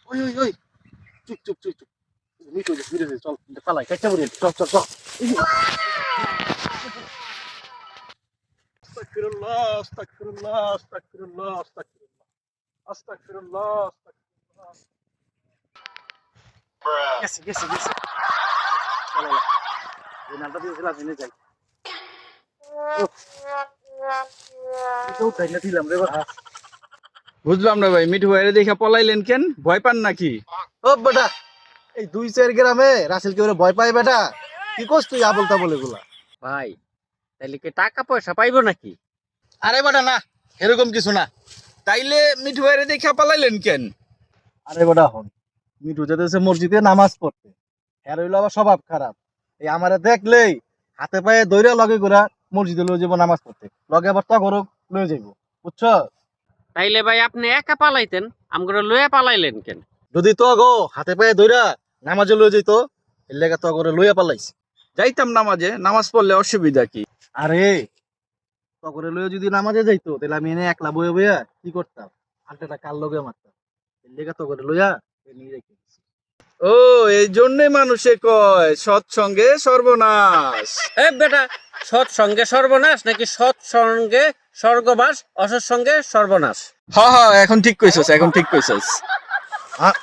ওই ওই ওই চুপ চুপ চুপ চুপ মিঠু ধীরে ধীরে চল পালাই কাইটা মরে চল চল চল আস্তাগফিরুল্লাহ আস্তাগফিরুল্লাহ আস্তাগফিরুল্লাহ আস্তাগফিরুল্লাহ আস্তাগফিরুল্লাহ আস্তাগফিরুল্লাহ গেছে গেছে গেছে চলো এই নামটা দিয়ে দিলাম এনে যাই তো তাইলে দিলাম রে বাবা বুঝলাম না ভাই, মিঠু ভাইরে দেখা পলাইলেন কেন? ভয় পান নাকি? ও বেটা এই 2-4 গ্রামে রাসেল কি ওরে ভয় পায় বেটা কি করছ তুই আবল তাবল এগুলা ভাই তাইলে কি টাকা পয়সা পাইবো নাকি? আরে বেটা না, এরকম কিছু না। তাইলে মিঠু ভাইরে দেখা পলাইলেন কেন? আরে বেটা হন মিঠু যেতেছে মসজিদে নামাজ পড়তে এর হইলো আবার স্বভাব খারাপ এই আমারে দেখলেই হাতে পায়ে দইরা লগে ঘুরা মসজিদে লয়ে যাবো নামাজ পড়তে লগে আবার তগরক লয়ে যাইবো বুঝছো তাইলে ভাই আপনি একা পালাইতেন, আমগরে লয়ে পালাইলেন কেন? যদি তো গো হাতে পায়ে দইরা নামাজে লয়ে যাইতো এর লেগে তো করে লইয়া পালাইছি যাইতাম নামাজে, নামাজ পড়লে অসুবিধা কি? আরে তগরে লইয়া যদি নামাজে যাইতো তাহলে আমি এনে একলা বয়ে বইয়া কি করতাম আলটাটা কাল লগে মারতাম এর লেগে তগরে লইয়া নিয়ে রেখে দিছি। ও, এই জন্যই মানুষে কয় সৎসঙ্গে সর্বনাশ। এ বেটা, সৎ সঙ্গে সর্বনাশ নাকি সৎ সঙ্গে স্বর্গবাস, অসৎ সঙ্গে সর্বনাশ? হ হ, এখন ঠিক কইছস, এখন ঠিক কইছস। আ-